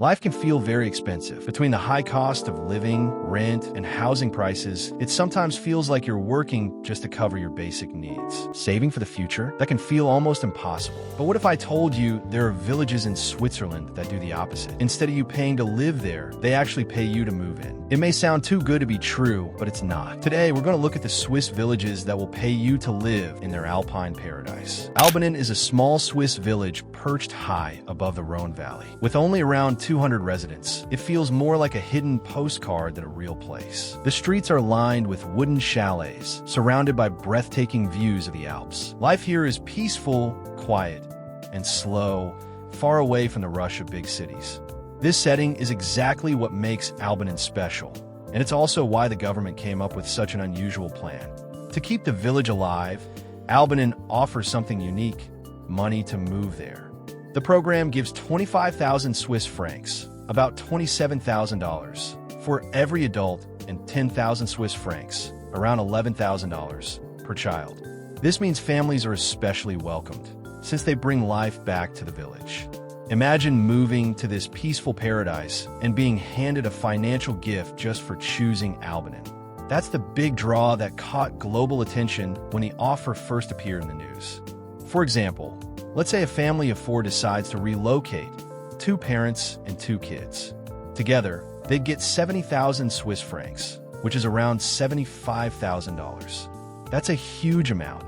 Life can feel very expensive. Between the high cost of living, rent, and housing prices, it sometimes feels like you're working just to cover your basic needs. Saving for the future? That can feel almost impossible. But what if I told you there are villages in Switzerland that do the opposite? Instead of you paying to live there, they actually pay you to move in. It may sound too good to be true, but it's not. Today, we're going to look at the Swiss villages that will pay you to live in their alpine paradise. Albanen is a small Swiss village perched high above the Rhone Valley. With only around 200 residents, it feels more like a hidden postcard than a real place. The streets are lined with wooden chalets, surrounded by breathtaking views of the Alps. Life here is peaceful, quiet, and slow, far away from the rush of big cities. This setting is exactly what makes Albanen special, and it's also why the government came up with such an unusual plan. To keep the village alive, Albanen offers something unique: money to move there. The program gives 25,000 Swiss francs, about $27,000, for every adult and 10,000 Swiss francs, around $11,000, per child. This means families are especially welcomed, since they bring life back to the village. Imagine moving to this peaceful paradise and being handed a financial gift just for choosing Albanen. That's the big draw that caught global attention when the offer first appeared in the news. For example, let's say a family of 4 decides to relocate, 2 parents and 2 kids. Together, they'd get 70,000 Swiss francs, which is around $75,000. That's a huge amount,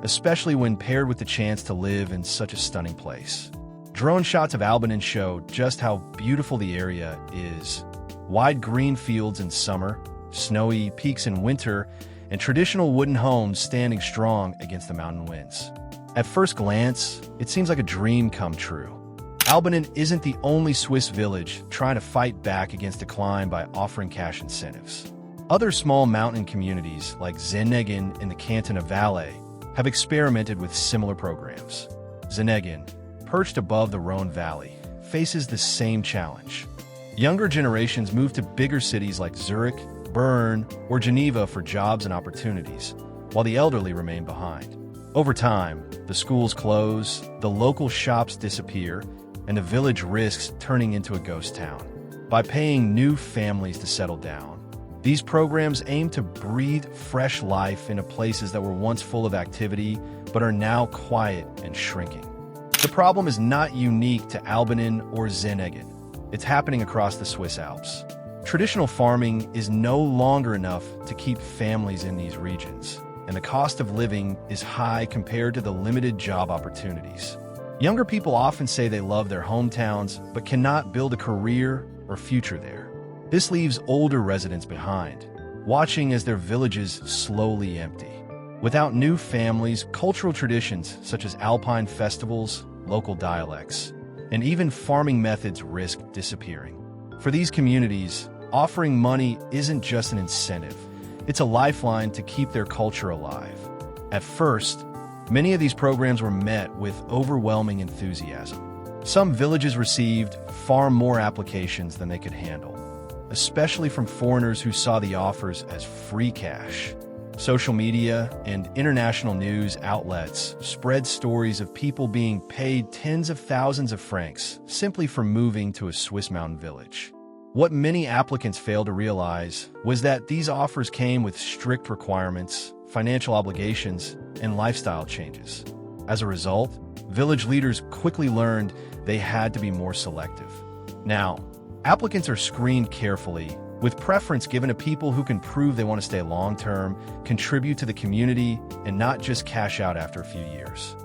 especially when paired with the chance to live in such a stunning place. Drone shots of Albanen show just how beautiful the area is. Wide green fields in summer, snowy peaks in winter, and traditional wooden homes standing strong against the mountain winds. At first glance, it seems like a dream come true. Albanen isn't the only Swiss village trying to fight back against decline by offering cash incentives. Other small mountain communities, like Zennegen in the canton of Valais, have experimented with similar programs. Zennegen, perched above the Rhone Valley, faces the same challenge. Younger generations move to bigger cities like Zurich, Bern, or Geneva for jobs and opportunities, while the elderly remain behind. Over time, the schools close, the local shops disappear, and the village risks turning into a ghost town. By paying new families to settle down, these programs aim to breathe fresh life into places that were once full of activity but are now quiet and shrinking. The problem is not unique to Albanen or Zennegen. It's happening across the Swiss Alps. Traditional farming is no longer enough to keep families in these regions, and the cost of living is high compared to the limited job opportunities. Younger people often say they love their hometowns but cannot build a career or future there. This leaves older residents behind, watching as their villages slowly empty. Without new families, cultural traditions such as alpine festivals, local dialects, and even farming methods risk disappearing. For these communities, offering money isn't just an incentive, it's a lifeline to keep their culture alive. At first, many of these programs were met with overwhelming enthusiasm. Some villages received far more applications than they could handle, especially from foreigners who saw the offers as free cash. Social media and international news outlets spread stories of people being paid tens of thousands of francs simply for moving to a Swiss mountain village. What many applicants failed to realize was that these offers came with strict requirements, financial obligations, and lifestyle changes. As a result, village leaders quickly learned they had to be more selective. Now, applicants are screened carefully, with preference given to people who can prove they want to stay long-term, contribute to the community, and not just cash out after a few years.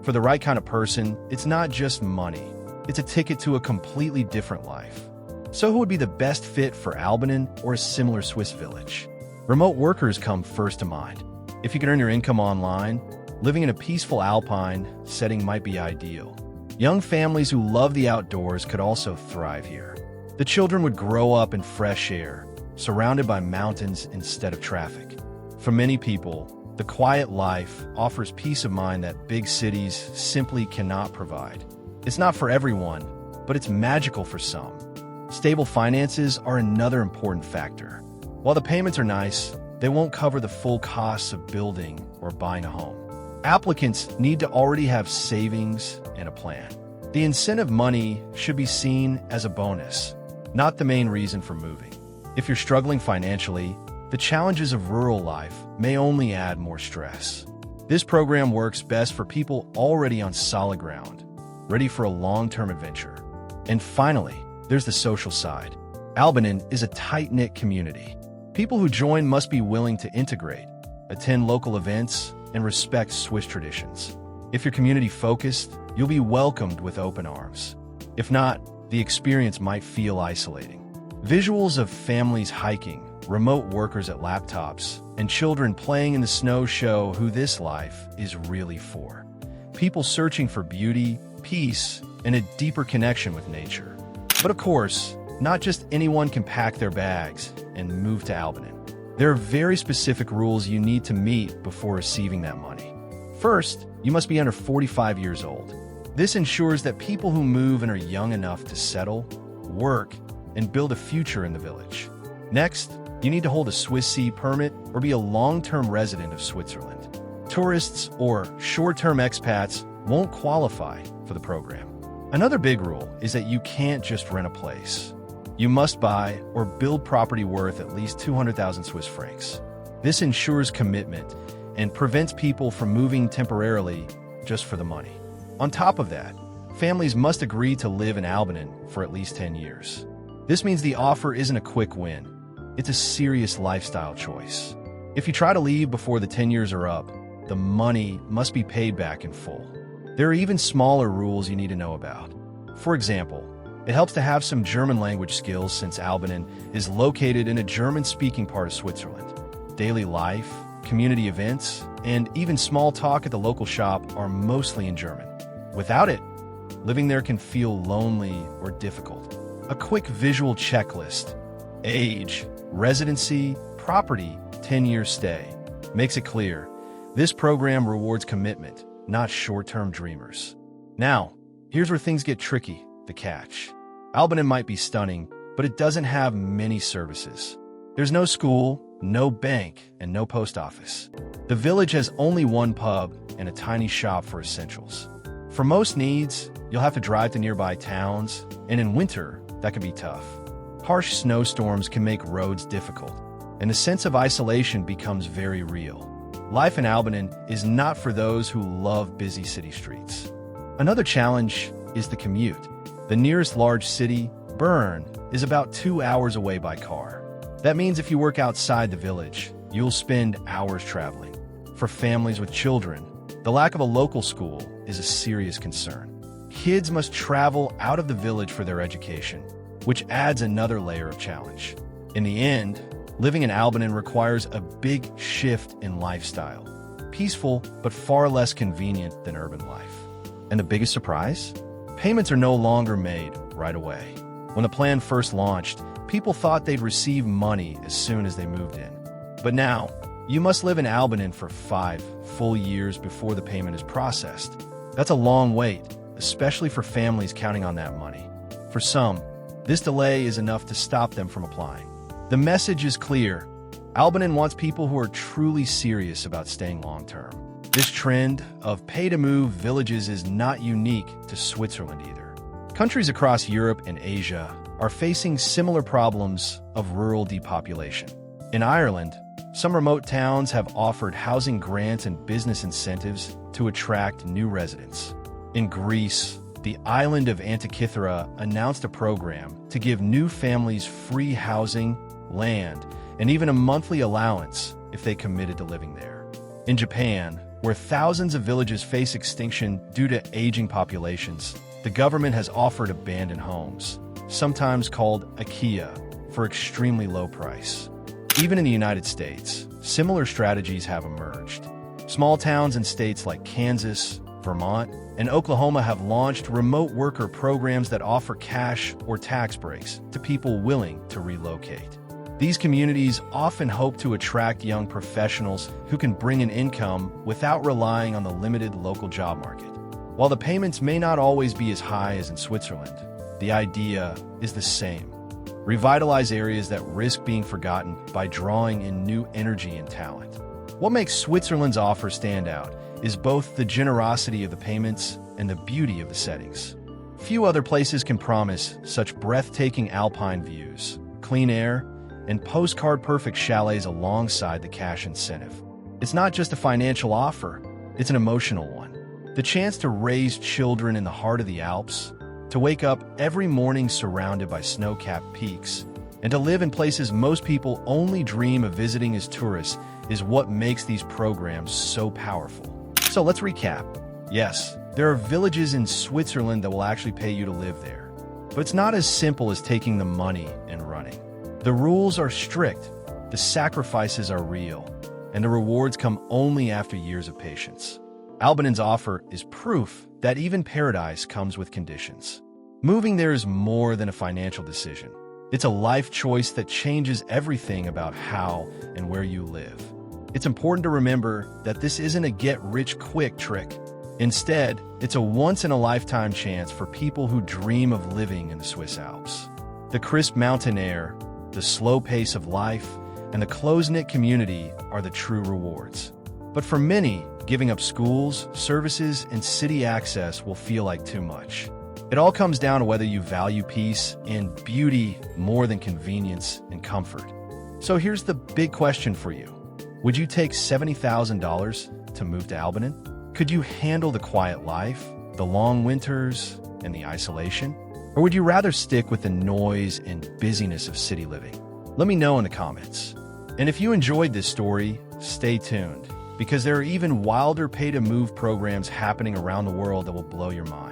For the right kind of person, it's not just money. It's a ticket to a completely different life. So who would be the best fit for Albanen or a similar Swiss village? Remote workers come first to mind. If you can earn your income online, living in a peaceful alpine setting might be ideal. Young families who love the outdoors could also thrive here. The children would grow up in fresh air, surrounded by mountains instead of traffic. For many people, the quiet life offers peace of mind that big cities simply cannot provide. It's not for everyone, but it's magical for some. Stable finances are another important factor. While the payments are nice, they won't cover the full costs of building or buying a home. Applicants need to already have savings and a plan. The incentive money should be seen as a bonus, not the main reason for moving. If you're struggling financially, the challenges of rural life may only add more stress. This program works best for people already on solid ground, ready for a long-term adventure. And finally, there's the social side. Albanen is a tight-knit community. People who join must be willing to integrate, attend local events, and respect Swiss traditions. If you're community-focused, you'll be welcomed with open arms. If not, the experience might feel isolating. Visuals of families hiking, remote workers at laptops, and children playing in the snow show who this life is really for. People searching for beauty, peace, and a deeper connection with nature. But of course, not just anyone can pack their bags and move to Albanen. There are very specific rules you need to meet before receiving that money. First, you must be under 45 years old. This ensures that people who move and are young enough to settle, work, and build a future in the village. Next, you need to hold a Swiss C permit or be a long-term resident of Switzerland. Tourists or short-term expats won't qualify for the program. Another big rule is that you can't just rent a place. You must buy or build property worth at least 200,000 Swiss francs. This ensures commitment and prevents people from moving temporarily just for the money. On top of that, families must agree to live in Albanen for at least 10 years. This means the offer isn't a quick win. It's a serious lifestyle choice. If you try to leave before the 10 years are up, the money must be paid back in full. There are even smaller rules you need to know about. For example, it helps to have some German language skills since Albanen is located in a German-speaking part of Switzerland. Daily life, community events, and even small talk at the local shop are mostly in German. Without it, living there can feel lonely or difficult. A quick visual checklist: age, residency, property, 10-year stay makes it clear. This program rewards commitment, not short-term dreamers. Now, here's where things get tricky, the catch. Albanen might be stunning, but it doesn't have many services. There's no school, no bank, and no post office. The village has only one pub and a tiny shop for essentials. For most needs, you'll have to drive to nearby towns, and in winter, that can be tough. Harsh snowstorms can make roads difficult, and the sense of isolation becomes very real. Life in Albanen is not for those who love busy city streets. Another challenge is the commute. The nearest large city, Bern, is about 2 hours away by car. That means if you work outside the village, you'll spend hours traveling. For families with children, the lack of a local school is a serious concern. Kids must travel out of the village for their education, which adds another layer of challenge. In the end, living in Albanen requires a big shift in lifestyle. Peaceful, but far less convenient than urban life. And the biggest surprise? Payments are no longer made right away. When the plan first launched, people thought they'd receive money as soon as they moved in. But now, you must live in Albanen for 5 full years before the payment is processed. That's a long wait, especially for families counting on that money. For some, this delay is enough to stop them from applying. The message is clear. Albanen wants people who are truly serious about staying long-term. This trend of pay-to-move villages is not unique to Switzerland either. Countries across Europe and Asia are facing similar problems of rural depopulation. In Ireland, some remote towns have offered housing grants and business incentives to attract new residents. In Greece, the island of Antikythera announced a program to give new families free housing, land, and even a monthly allowance if they committed to living there. In Japan, where thousands of villages face extinction due to aging populations, the government has offered abandoned homes, sometimes called kaha, for extremely low price. Even in the United States, similar strategies have emerged. Small towns in states like Kansas, Vermont, and Oklahoma have launched remote worker programs that offer cash or tax breaks to people willing to relocate. These communities often hope to attract young professionals who can bring an income without relying on the limited local job market. While the payments may not always be as high as in Switzerland, the idea is the same. Revitalize areas that risk being forgotten by drawing in new energy and talent. What makes Switzerland's offer stand out is both the generosity of the payments and the beauty of the settings. Few other places can promise such breathtaking alpine views, clean air, and postcard-perfect chalets alongside the cash incentive. It's not just a financial offer, it's an emotional one. The chance to raise children in the heart of the Alps, to wake up every morning surrounded by snow-capped peaks, and to live in places most people only dream of visiting as tourists is what makes these programs so powerful. So let's recap. Yes, there are villages in Switzerland that will actually pay you to live there. But it's not as simple as taking the money and running. The rules are strict, the sacrifices are real, and the rewards come only after years of patience. Albanen's offer is proof that even paradise comes with conditions. Moving there is more than a financial decision. It's a life choice that changes everything about how and where you live. It's important to remember that this isn't a get-rich-quick trick. Instead, it's a once-in-a-lifetime chance for people who dream of living in the Swiss Alps. The crisp mountain air, the slow pace of life, and the close-knit community are the true rewards. But for many, giving up schools, services, and city access will feel like too much. It all comes down to whether you value peace and beauty more than convenience and comfort. So here's the big question for you. Would you take $70,000 to move to Albanen? Could you handle the quiet life, the long winters, and the isolation? Or would you rather stick with the noise and busyness of city living? Let me know in the comments. And if you enjoyed this story, stay tuned, because there are even wilder pay-to-move programs happening around the world that will blow your mind.